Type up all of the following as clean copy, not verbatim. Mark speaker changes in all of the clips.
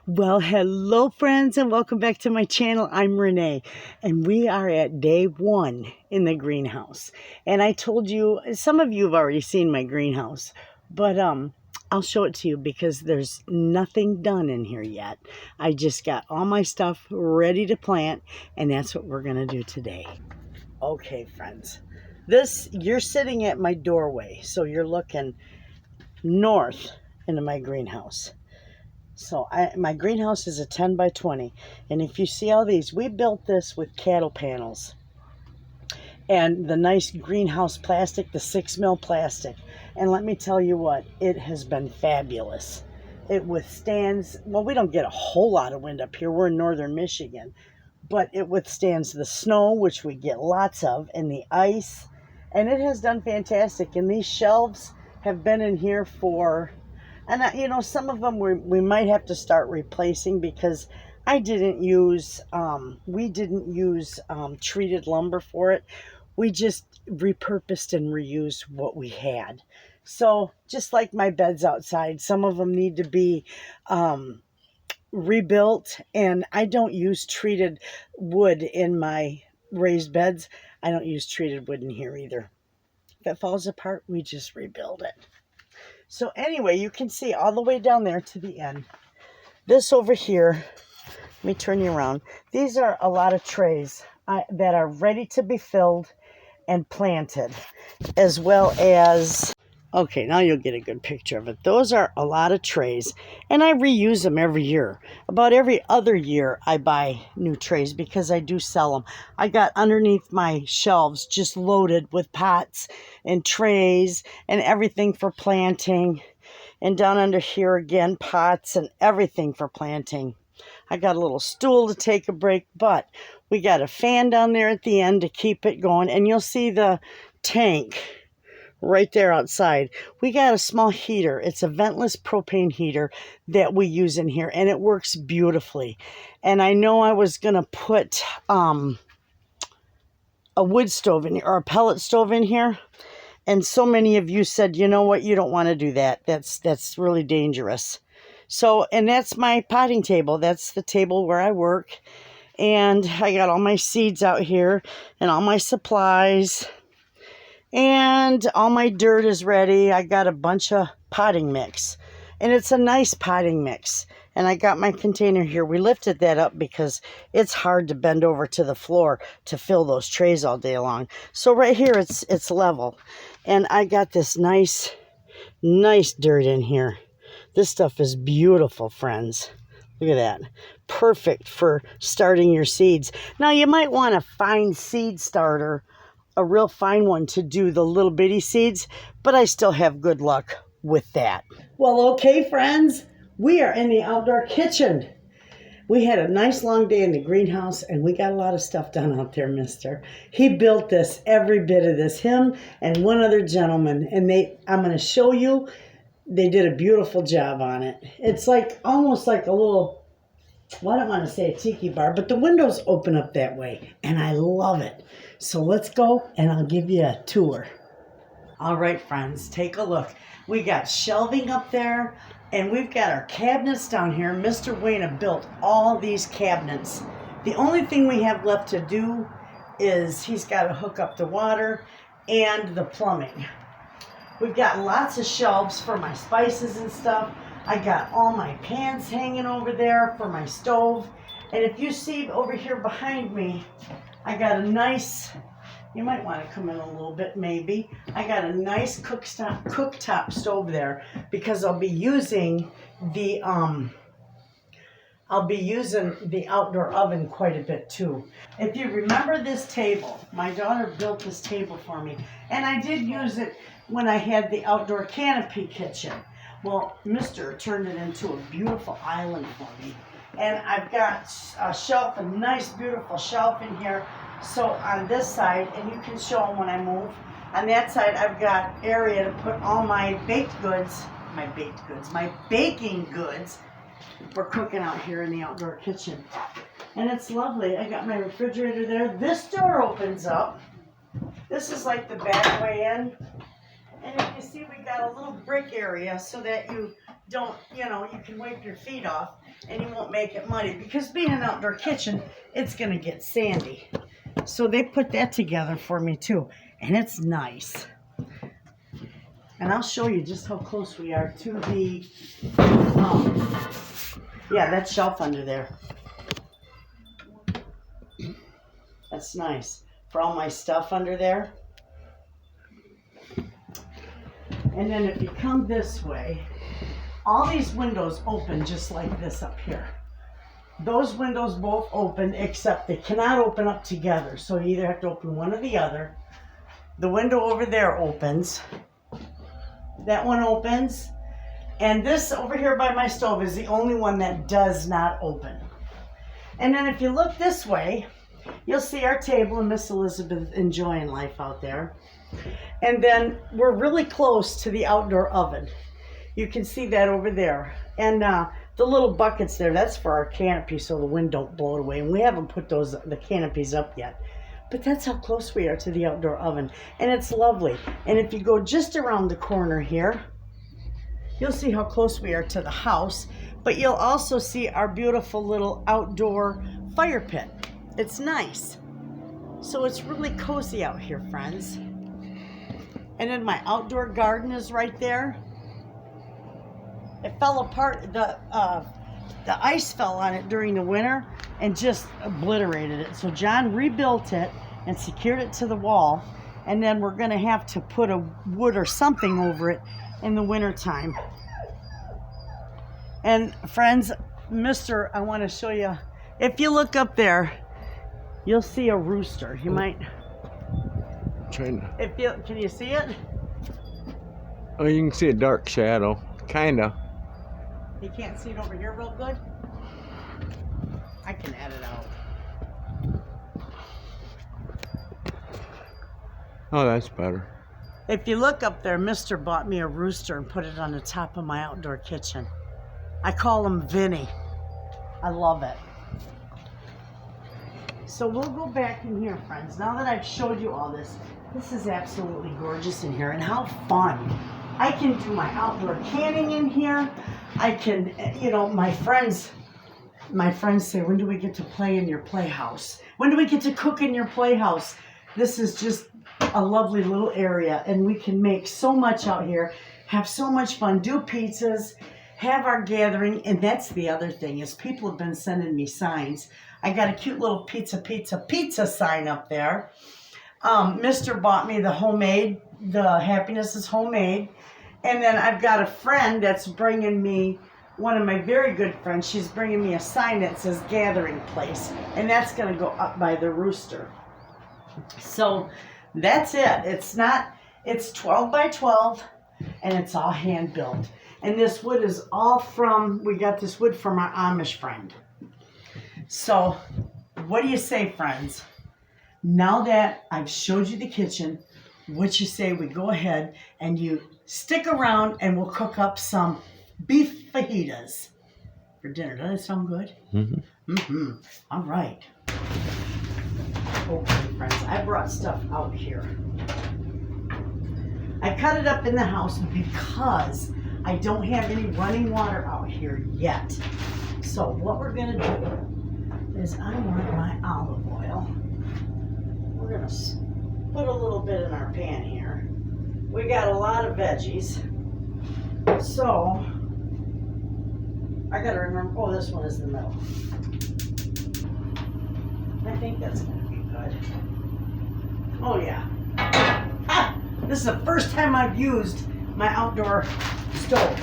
Speaker 1: Well, hello friends and welcome back to my channel. I'm Renee and we are at day 1 in the greenhouse. And I told you, some of you have already seen my greenhouse, but I'll show it to you because there's nothing done in here yet. I just got all my stuff ready to plant and that's what we're going to do today. Okay, friends. You're sitting at my doorway, so you're looking north into my greenhouse. So my greenhouse is a 10 by 20. And if you see all these, we built this with cattle panels. And the nice greenhouse plastic, the 6 mil plastic. And let me tell you what, it has been fabulous. It withstands, well, we don't get a whole lot of wind up here. We're in northern Michigan. But it withstands the snow, which we get lots of, and the ice. And it has done fantastic. And these shelves have been in here for... And, you know, some of them we might have to start replacing because we didn't use treated lumber for it. We just repurposed and reused what we had. So just like my beds outside, some of them need to be rebuilt. And I don't use treated wood in my raised beds. I don't use treated wood in here either. If it falls apart, we just rebuild it. So anyway, you can see all the way down there to the end. This over here, let me turn you around. These are a lot of trays that are ready to be filled and planted, as well as... Okay, now you'll get a good picture of it. Those are a lot of trays, and I reuse them every year. About every other year, I buy new trays because I do sell them. I got underneath my shelves just loaded with pots and trays and everything for planting. And down under here again, pots and everything for planting. I got a little stool to take a break, but we got a fan down there at the end to keep it going. And you'll see the tank right there outside. We got a small heater. It's a ventless propane heater that we use in here, and it works beautifully. And I know I was going to put a wood stove in here, or a pellet stove in here. And so many of you said, you know what, you don't want to do that. That's really dangerous. So, and that's my potting table. That's the table where I work. And I got all my seeds out here and all my supplies. And all my dirt is ready. I got a bunch of potting mix. And it's a nice potting mix. And I got my container here. We lifted that up because it's hard to bend over to the floor to fill those trays all day long. So right here, it's level. And I got this nice dirt in here. This stuff is beautiful, friends. Look at that. Perfect for starting your seeds. Now, you might want a fine seed starter, a real fine one to do the little bitty seeds, but I still have good luck with that. Well, okay, friends, we are in the outdoor kitchen. We had a nice long day in the greenhouse and we got a lot of stuff done out there, mister. He built this, every bit of this, him and one other gentleman, and I'm going to show you, they did a beautiful job on it. It's like almost like a little, well, I don't want to say a tiki bar, but the windows open up that way, and I love it. So let's go, and I'll give you a tour. All right, friends, take a look. We got shelving up there, and we've got our cabinets down here. Mr. Wayna built all these cabinets. The only thing we have left to do is he's got to hook up the water and the plumbing. We've got lots of shelves for my spices and stuff. I got all my pans hanging over there for my stove. And if you see over here behind me, I got a nice, you might want to come in a little bit maybe. I got a nice cooktop stove there because I'll be using the outdoor oven quite a bit too. If you remember this table, my daughter built this table for me, and I did use it when I had the outdoor canopy kitchen. Well, Mr. turned it into a beautiful island for me. And I've got a shelf, a nice beautiful shelf in here. So on this side, and you can show them when I move, on that side I've got area to put all my baking goods. We're cooking out here in the outdoor kitchen. And it's lovely. I got my refrigerator there. This door opens up. This is like the back way in. And you can see we got a little brick area so that you don't, you know, you can wipe your feet off and you won't make it muddy, because being an outdoor kitchen, it's going to get sandy. So they put that together for me too, and it's nice. And I'll show you just how close we are to the, yeah, that shelf under there. That's nice for all my stuff under there. And then if you come this way, all these windows open just like this up here. Those windows both open, except they cannot open up together. So you either have to open one or the other. The window over there opens. That one opens. And this over here by my stove is the only one that does not open. And then if you look this way, you'll see our table and Miss Elizabeth enjoying life out there. And then we're really close to the outdoor oven. You can see that over there. And the little buckets there, that's for our canopy so the wind don't blow it away. And we haven't put the canopies up yet. But that's how close we are to the outdoor oven. And it's lovely. And if you go just around the corner here, you'll see how close we are to the house. But you'll also see our beautiful little outdoor fire pit. It's nice. So it's really cozy out here, friends. And then my outdoor garden is right there. It fell apart. The ice fell on it during the winter and just obliterated it. So John rebuilt it and secured it to the wall. And then we're going to have to put a wood or something over it in the wintertime. And friends, I want to show you. If you look up there, you'll see a rooster. You might.
Speaker 2: Can
Speaker 1: you see it?
Speaker 2: Oh, you can see a dark shadow, kinda.
Speaker 1: You can't see it over here real good? I can add it out.
Speaker 2: Oh, that's better.
Speaker 1: If you look up there, Mr. bought me a rooster and put it on the top of my outdoor kitchen. I call him Vinny. I love it. So we'll go back in here, friends. Now that I've showed you all this, this is absolutely gorgeous in here, and how fun. I can do my outdoor canning in here. I can, you know, my friends say, when do we get to play in your playhouse? When do we get to cook in your playhouse? This is just a lovely little area, and we can make so much out here, have so much fun, do pizzas, have our gathering. And that's the other thing, is people have been sending me signs. I got a cute little pizza sign up there. Mr. bought me the homemade, the happiness is homemade. And then I've got a friend that's bringing me, one of my very good friends, she's bringing me a sign that says gathering place. And that's going to go up by the rooster. So that's it. It's 12 by 12 and it's all hand built. And this wood is all we got this wood from our Amish friend. So what do you say, friends? Now that I've showed you the kitchen, what you say we go ahead and you stick around and we'll cook up some beef fajitas for dinner. Does that sound good? Mm-hmm. Mm-hmm. All right. Okay, friends, I brought stuff out here. I cut it up in the house because I don't have any running water out here yet. So what we're going to do is I want my olive oil. We're going to put a little bit in our pan here. We got a lot of veggies. So I got to remember, oh, this one is the middle. I think that's going to be good. Oh, yeah. Ah, this is the first time I've used my outdoor stove.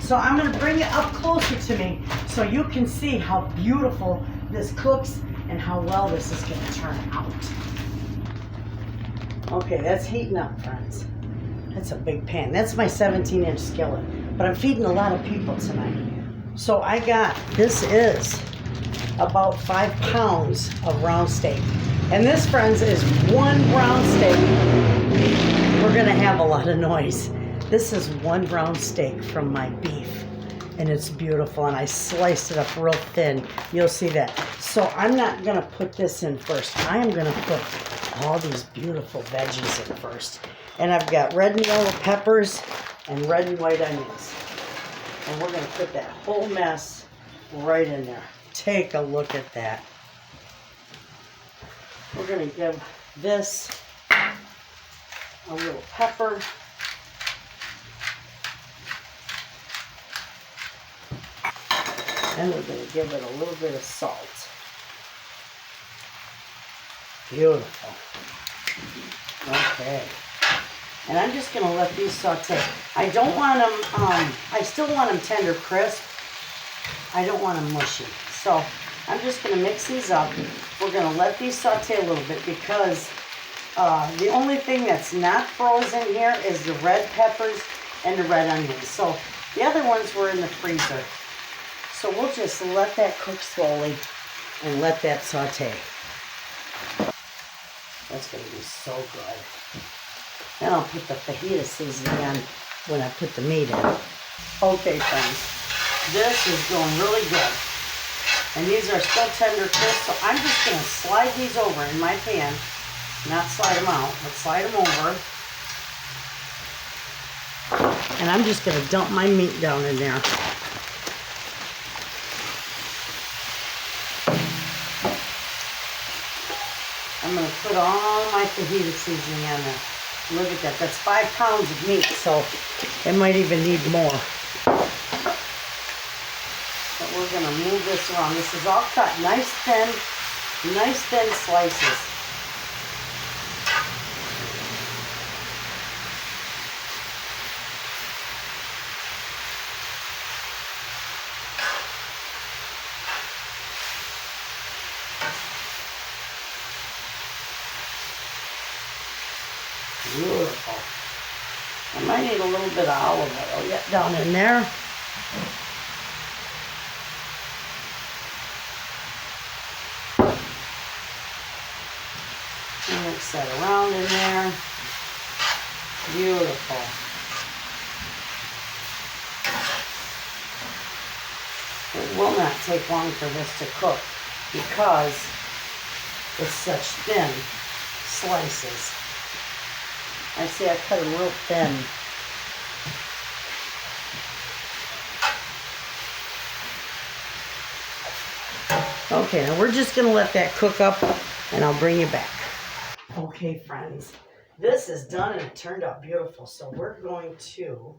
Speaker 1: So I'm going to bring it up closer to me so you can see how beautiful this cooks and how well this is going to turn out. Okay, that's heating up, friends. That's a big pan. That's my 17-inch skillet. But I'm feeding a lot of people tonight. So this is about 5 pounds of round steak. And this, friends, is 1 round steak. We're going to have a lot of noise. This is 1 round steak from my beef. And it's beautiful. And I sliced it up real thin. You'll see that. So I'm not going to put this in first. I am going to put all these beautiful veggies in first. And I've got red and yellow peppers and red and white onions. And we're going to put that whole mess right in there. Take a look at that. We're going to give this a little pepper. And we're going to give it a little bit of salt. Beautiful. Okay. And I'm just going to let these saute. I don't want them, I still want them tender crisp. I don't want them mushy. So I'm just going to mix these up. We're going to let these saute a little bit because the only thing that's not frozen here is the red peppers and the red onions. So the other ones were in the freezer. So we'll just let that cook slowly and let that saute. That's going to be so good. Then I'll put the fajita seasoning on when I put the meat in. Okay, friends, this is going really good. And these are still tender crisp, so I'm just going to slide these over in my pan. Not slide them out, but slide them over. And I'm just going to dump my meat down in there. I'm going to put all my fajita seasoning on there. Look at that. That's 5 pounds of meat, so it might even need more. But we're going to move this around. This is all cut nice thin slices. Beautiful. I might need a little bit of olive oil yet down in there. And mix that around in there. Beautiful. It will not take long for this to cook because it's such thin slices. I see I cut them real thin. Okay, now we're just going to let that cook up and I'll bring you back. Okay, friends, this is done and it turned out beautiful. So we're going to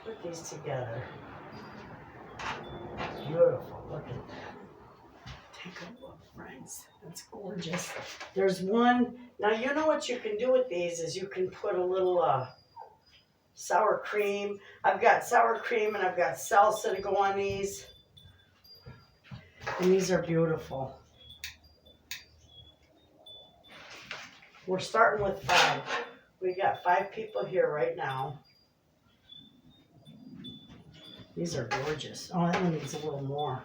Speaker 1: put these together. Beautiful, look at that. Take a look, friends. That's gorgeous. There's one. Now, you know what you can do with these is you can put a little sour cream. I've got sour cream and I've got salsa to go on these. And these are beautiful. We're starting with 5. We got 5 people here right now. These are gorgeous. Oh, that one needs a little more.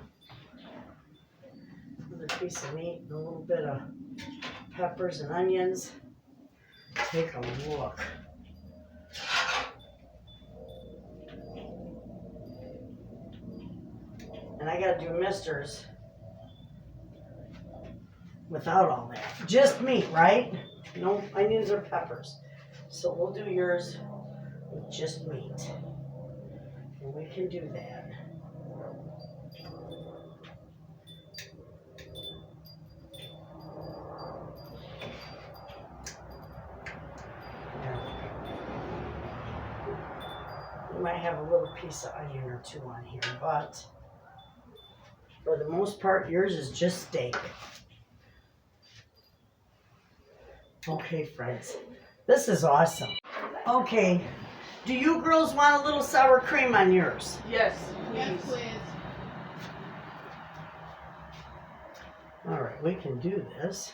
Speaker 1: Another piece of meat and a little bit of peppers and onions. Take a look. And I gotta do misters without all that. Just meat, right? No onions or peppers. So we'll do yours with just meat. And we can do that. We might have a little piece of onion or 2 on here, but for the most part, yours is just steak. Okay, friends, this is awesome. Okay, do you girls want a little sour cream on yours?
Speaker 3: Yes, please.
Speaker 4: Yes, please.
Speaker 1: All right, we can do this.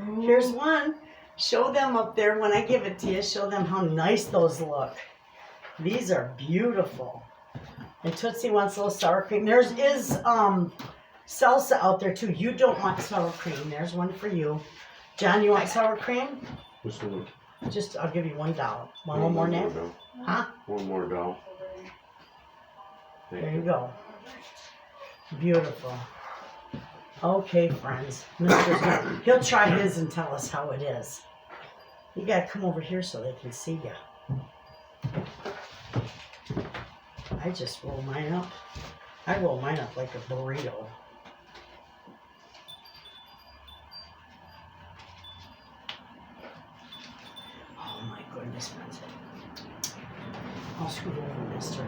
Speaker 1: Ooh. Here's one. Show them up there when I give it to you. Show them how nice those look. These are beautiful. And Tootsie wants a little sour cream. There's is salsa out there too. You don't want sour cream. There's one for you. John, you want sour cream?
Speaker 2: Just one.
Speaker 1: Just, I'll give you $1. Want one more now? Huh?
Speaker 2: One more doll.
Speaker 1: There you go. Beautiful. Okay, friends. He'll try his and tell us how it is. You gotta come over here so they can see you. I just roll mine up. I roll mine up like a burrito. Oh my goodness, friends. I'll scoot over, mister.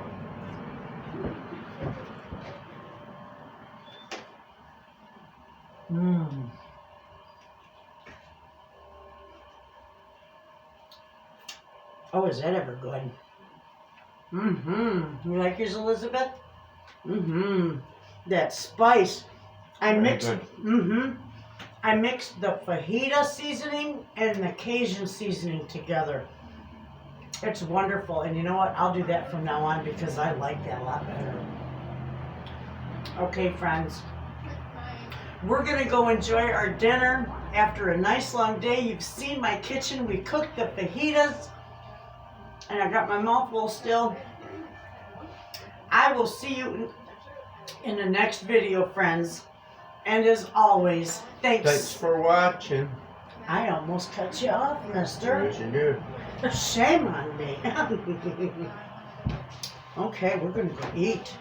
Speaker 1: Mmm. Oh, is that ever good? Mm-hmm. You like yours, Elizabeth? Mm-hmm. That spice. I mixed I mixed the fajita seasoning and the Cajun seasoning together. It's wonderful. And you know what? I'll do that from now on because I like that a lot better. Okay, friends. We're going to go enjoy our dinner after a nice long day. You've seen my kitchen. We cooked the fajitas. And I got my mouth full still. I will see you in the next video, friends. And as always,
Speaker 2: Thanks for watching.
Speaker 1: I almost cut you off, mister.
Speaker 2: Yes, you did.
Speaker 1: Shame on me. Okay, we're going to go eat.